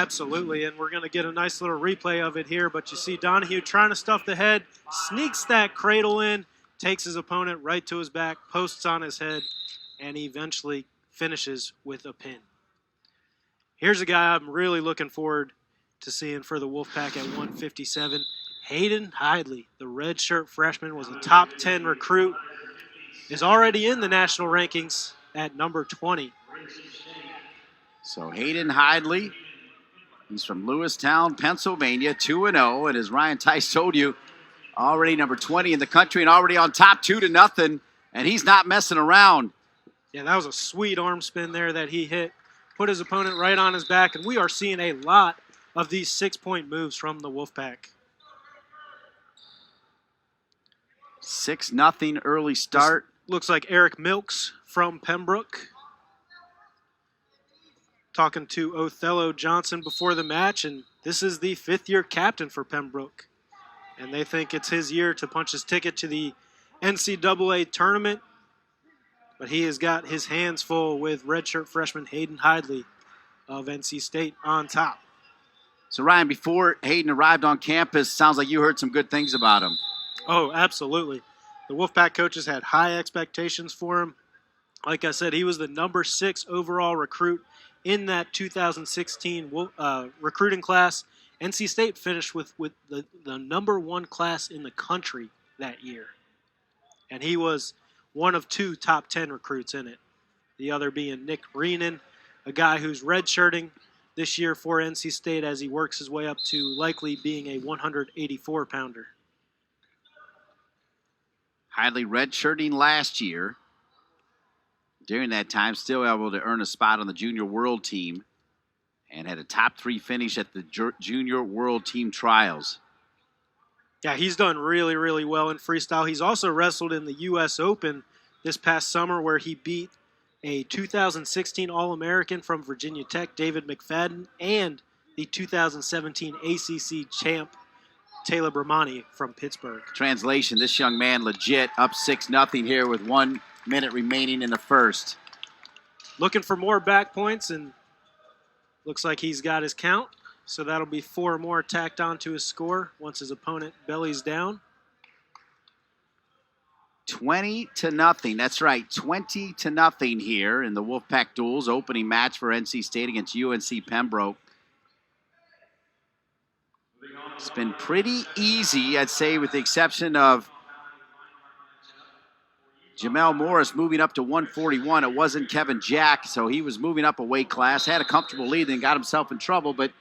Absolutely, and we're going to get a nice little replay of it here, but you see Donahue trying to stuff the head, sneaks that cradle in, takes his opponent right to his back, posts on his head, and eventually finishes with a pin. Here's a guy I'm really looking forward to seeing for the Wolfpack at 157. Hayden Hidlay, the redshirt freshman, was a top 10 recruit, is already in the national rankings at number 20. So Hayden Hidlay, he's from Lewistown, Pennsylvania, 2-0, and as Ryan Tice told you, already number 20 in the country and already on top 2-0, and he's not messing around. Yeah, that was a sweet arm spin there that he hit, put his opponent right on his back, and we are seeing a lot of these 6-point moves from the Wolfpack. 6-0 early start. This looks like Eric Milks from Pembroke. Talking to Othello Johnson before the match, and this is the fifth-year captain for Pembroke. And they think it's his year to punch his ticket to the NCAA tournament. But he has got his hands full with redshirt freshman Hayden Hidlay of NC State on top. So, Ryan, before Hayden arrived on campus, sounds like you heard some good things about him. Oh, absolutely. The Wolfpack coaches had high expectations for him. Like I said, he was the number 6 overall recruit in that 2016 recruiting class. NC State finished with the number 1 class in the country that year. And he was one of 2 top 10 recruits in it. The other being Nick Reenan, a guy who's redshirting this year for NC State as he works his way up to likely being a 184-pounder. Hidlay redshirting last year. During that time, still able to earn a spot on the Junior World Team and had a top 3 finish at the Junior World Team Trials. Yeah, he's done really, really well in freestyle. He's also wrestled in the U.S. Open this past summer where he beat a 2016 All-American from Virginia Tech, David McFadden, and the 2017 ACC champ, Taylor Bramani from Pittsburgh. Translation, this young man legit up 6-0 here with 1 minute remaining in the first. Looking for more back points, and looks like he's got his count. So that'll be 4 more tacked onto his score once his opponent bellies down. 20-0. That's right, 20-0 here in the Wolfpack Duels opening match for NC State against UNC Pembroke. It's been pretty easy, I'd say, with the exception of Jamel Morris moving up to 141. It wasn't Kevin Jack, so he was moving up a weight class, had a comfortable lead, then got himself in trouble, but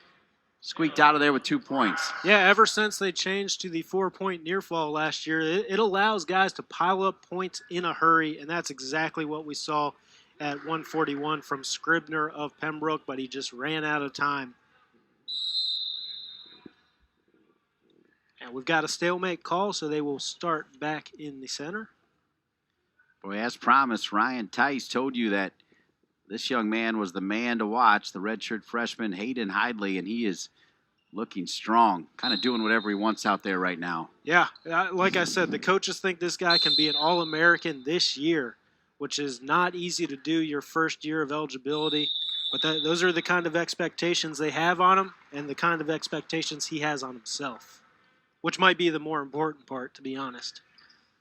squeaked out of there with 2 points. Yeah, ever since they changed to the 4-point near fall last year, it allows guys to pile up points in a hurry, and that's exactly what we saw at 141 from Scribner of Pembroke, but he just ran out of time. And we've got a stalemate call, so they will start back in the center. Boy, as promised, Ryan Tice told you that this young man was the man to watch, the redshirt freshman Hayden Hidlay, and he is looking strong, kind of doing whatever he wants out there right now. Yeah, like I said, the coaches think this guy can be an All-American this year, which is not easy to do your first year of eligibility. But those are the kind of expectations they have on him and the kind of expectations he has on himself, which might be the more important part, to be honest.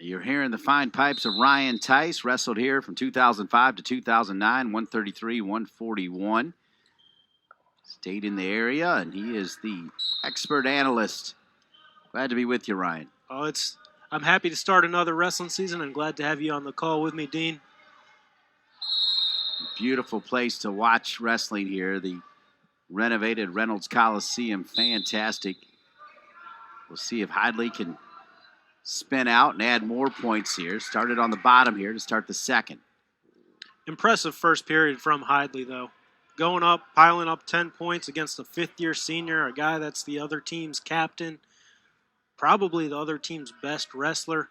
You're hearing the fine pipes of Ryan Tice, wrestled here from 2005 to 2009, 133, 141. Stayed in the area, and he is the expert analyst. Glad to be with you, Ryan. Oh, I'm happy to start another wrestling season and glad to have you on the call with me, Dean. Beautiful place to watch wrestling here. The renovated Reynolds Coliseum, fantastic. We'll see if Hidlay can spin out and add more points here. Started on the bottom here to start the second. Impressive first period from Hidlay, though. Going up, piling up 10 points against a fifth-year senior, a guy that's the other team's captain, probably the other team's best wrestler.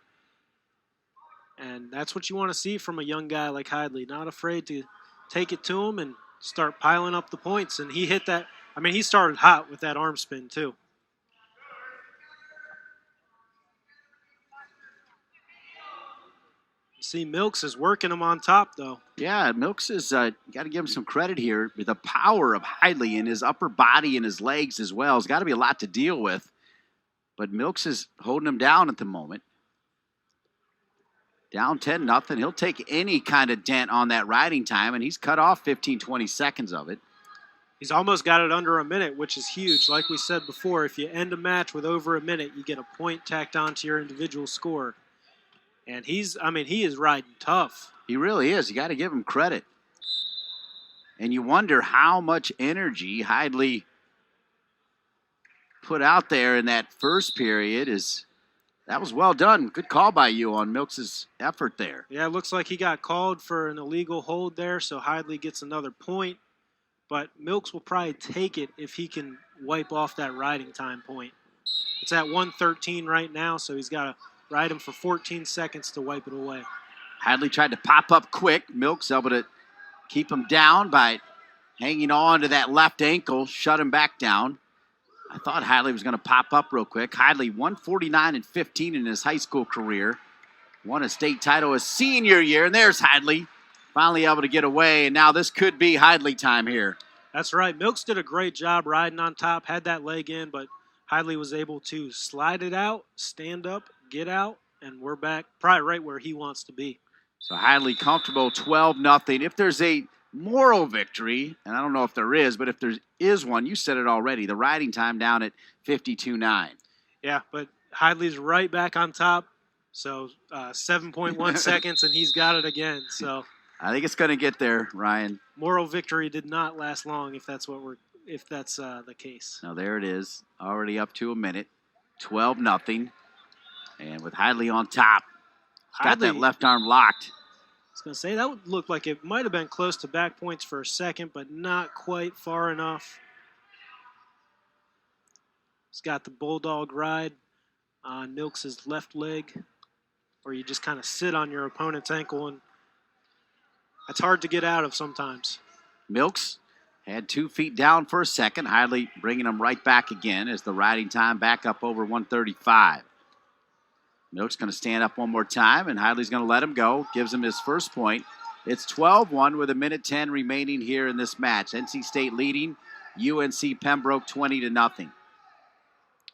And that's what you want to see from a young guy like Hidlay, not afraid to take it to him and start piling up the points. And he hit that. I mean, he started hot with that arm spin, too. You see Milks is working him on top, though. Yeah, Milks is, you got to give him some credit here. The power of Hidlay in his upper body and his legs as well has got to be a lot to deal with. But Milks is holding him down at the moment. Down 10-0. He'll take any kind of dent on that riding time, and he's cut off 15, 20 seconds of it. He's almost got it under a minute, which is huge. Like we said before, if you end a match with over a minute, you get a point tacked onto your individual score. And he is riding tough. He really is. You got to give him credit. And you wonder how much energy Hidlay put out there in that first period. That was well done. Good call by you on Milks' effort there. Yeah, it looks like he got called for an illegal hold there, so Hidlay gets another point. But Milks will probably take it if he can wipe off that riding time point. It's at 1:13 right now, so he's got to ride him for 14 seconds to wipe it away. Hidlay tried to pop up quick. Milks able to keep him down by hanging on to that left ankle, shut him back down. I thought Hidlay was going to pop up real quick. Hidlay 149-15 in his high school career. Won a state title his senior year, and there's Hidlay. Finally able to get away, and now this could be Hidlay time here. That's right. Milks did a great job riding on top, had that leg in, but Hidlay was able to slide it out, stand up, get out, and we're back probably right where he wants to be. So Hidlay comfortable 12-0. If there's a moral victory, and I don't know if there is, but if there is one, you said it already, the riding time down at 52.9. Yeah, but Hidlay's right back on top, so 7.1 seconds, and he's got it again. So I think it's going to get there, Ryan. Moral victory did not last long, if that's the case. Now there it is, already up to a minute, 12-0, and with Hidlay on top, got that left arm locked. I was going to say, that would look like it might have been close to back points for a second, but not quite far enough. He's got the bulldog ride on Milks' left leg, where you just kind of sit on your opponent's ankle, and that's hard to get out of sometimes. Milks had 2 feet down for a second. Hidlay bringing him right back again as the riding time back up over 135. Milks going to stand up one more time, and Hidlay's going to let him go. Gives him his first point. It's 12-1 with 1:10 remaining here in this match. NC State leading UNC Pembroke 20-0.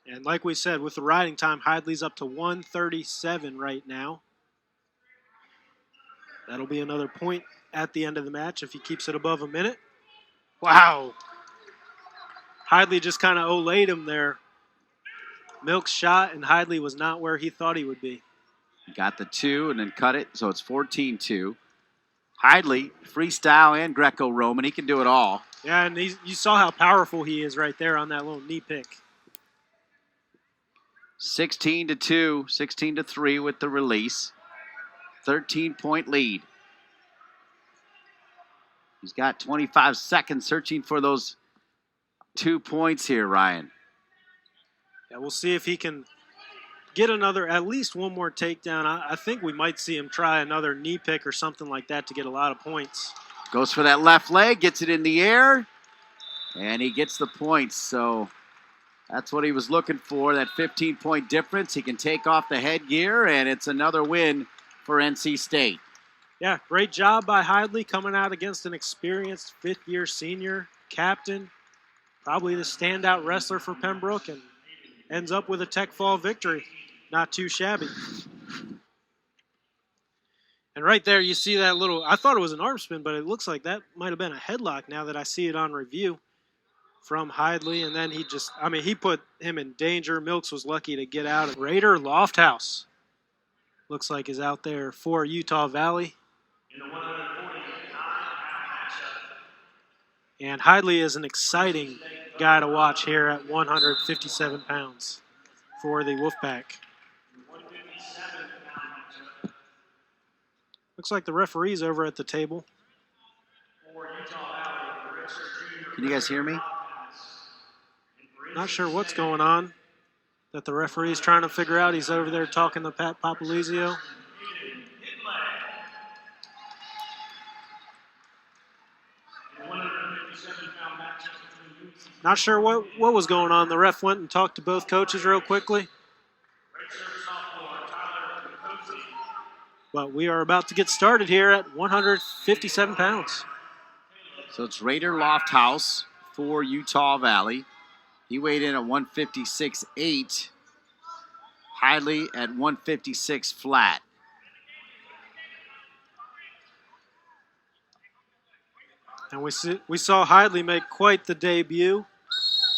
And like we said, with the riding time, Hidlay's up to 137 right now. That'll be another point at the end of the match if he keeps it above a minute. Wow. Hidlay just kind of olayed him there. Milks shot, and Hidlay was not where he thought he would be. Got the 2 and then cut it, so it's 14-2. Hidlay, freestyle and Greco-Roman. He can do it all. Yeah, and you saw how powerful he is right there on that little knee pick. 16-2, 16-3 with the release. 13-point lead. He's got 25 seconds searching for those 2 points here, Ryan. Yeah, we'll see if he can get at least one more takedown. I think we might see him try another knee pick or something like that to get a lot of points. Goes for that left leg, gets it in the air, and he gets the points. So that's what he was looking for, that 15-point difference. He can take off the headgear, and it's another win for NC State. Yeah, great job by Hidlay coming out against an experienced fifth-year senior captain, probably the standout wrestler for Pembroke, and ends up with a tech fall victory. Not too shabby. And right there, you see that little, I thought it was an arm spin, but it looks like that might have been a headlock now that I see it on review from Hidlay. And then he put him in danger. Milks was lucky to get out. Raider Lofthouse looks like is out there for Utah Valley. And Hidlay is an exciting guy to watch here at 157 pounds for the Wolfpack. Looks like the referee's over at the table. Can you guys hear me? Not sure what's going on that the referee's trying to figure out. He's over there talking to Pat Papalizio. Not sure what was going on. The ref went and talked to both coaches real quickly. But we are about to get started here at 157 pounds. So it's Raider Lofthouse for Utah Valley. He weighed in at 156.8. Hidlay at 156 flat. And we saw Hidlay make quite the debut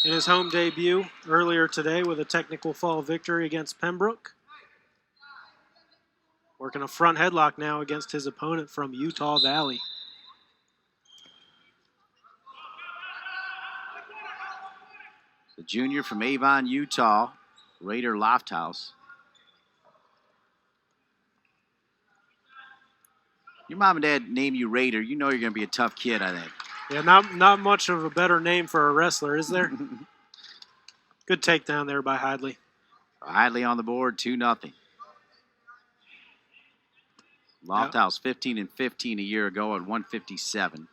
in his home debut earlier today with a technical fall victory against Pembroke. Working a front headlock now against his opponent from Utah Valley. The junior from Avon, Utah, Raider Lofthouse. Your mom and dad name you Raider, you know you're going to be a tough kid, I think. Yeah, not much of a better name for a wrestler, is there? Good takedown there by Hidlay. Hidlay on the board, 2-0. Lofthouse 15-15 a year ago at 157.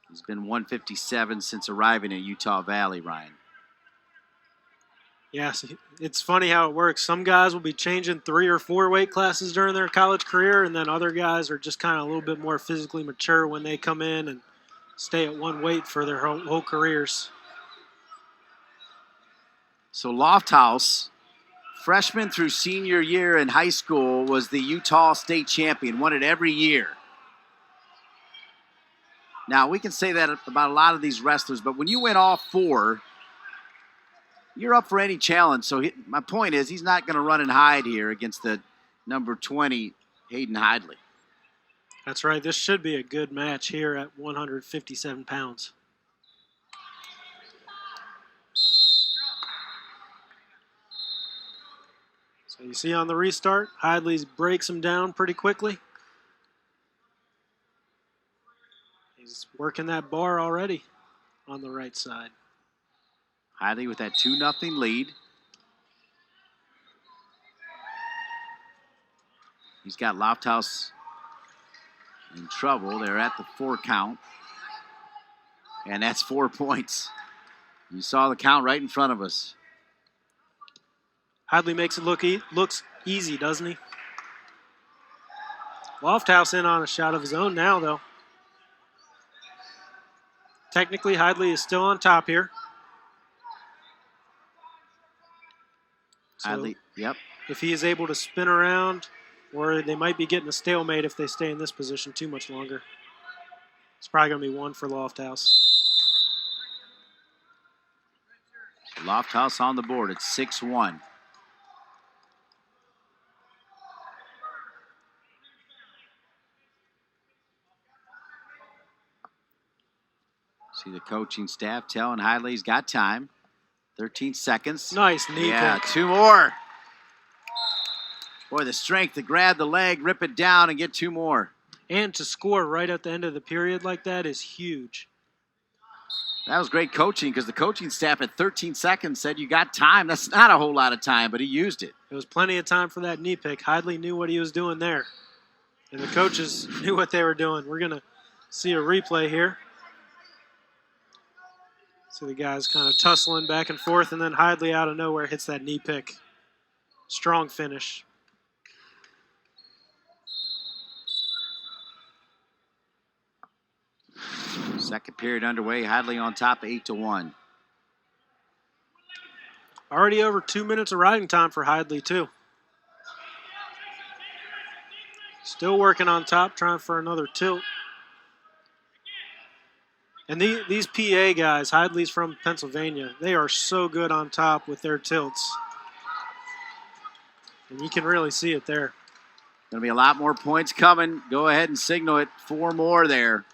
He's been 157 since arriving at Utah Valley, Ryan. Yes, it's funny how it works. Some guys will be changing 3 or 4 weight classes during their college career, and then other guys are just kind of a little bit more physically mature when they come in and stay at one weight for their whole careers. So Lofthouse, freshman through senior year in high school, was the Utah state champion, won it every year. Now, we can say that about a lot of these wrestlers, but when you win all 4, you're up for any challenge. So my point is he's not going to run and hide here against the number 20, Hayden Hidlay. That's right. This should be a good match here at 157 pounds. So you see on the restart, Hidlay breaks him down pretty quickly. He's working that bar already on the right side. Hidlay with that 2-0 lead. He's got Lofthouse in trouble. They're at the 4 count. And that's 4 points. You saw the count right in front of us. Hidlay makes it looks easy, doesn't he? Lofthouse in on a shot of his own now, though. Technically, Hidlay is still on top here. So Hidlay, yep. If he is able to spin around, or they might be getting a stalemate if they stay in this position too much longer. It's probably going to be 1 for Lofthouse. Lofthouse on the board. It's 6-1. See the coaching staff telling Hidlay he's got time. 13 seconds. Nice knee pick. 2 more. Boy, the strength to grab the leg, rip it down, and get 2 more. And to score right at the end of the period like that is huge. That was great coaching because the coaching staff at 13 seconds said you got time. That's not a whole lot of time, but he used it. It was plenty of time for that knee pick. Hidlay knew what he was doing there. And the coaches knew what they were doing. We're going to see a replay here. See the guys kind of tussling back and forth, and then Hidlay out of nowhere hits that knee pick. Strong finish. Second period underway. Hidlay on top, 8-1. Already over 2 minutes of riding time for Hidlay, too. Still working on top, trying for another tilt. And these PA guys, Hidlay's from Pennsylvania, they are so good on top with their tilts. And you can really see it there. Going to be a lot more points coming. Go ahead and signal it. 4 more there.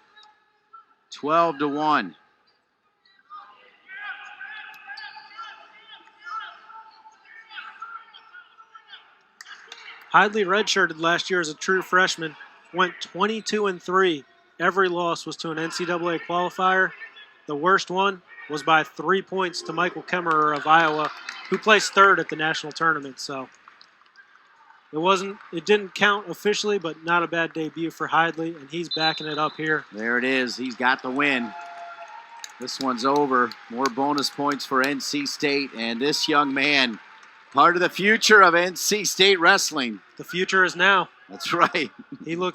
12-1. Hidlay redshirted last year as a true freshman, went 22-3. Every loss was to an NCAA qualifier. The worst one was by 3 points to Michael Kemmerer of Iowa, who placed 3rd at the national tournament. So it didn't count officially, but not a bad debut for Hidlay, and he's backing it up here. There it is. He's got the win. This one's over. More bonus points for NC State, and this young man Part of the future of NC State wrestling. The future is now. That's right. He looks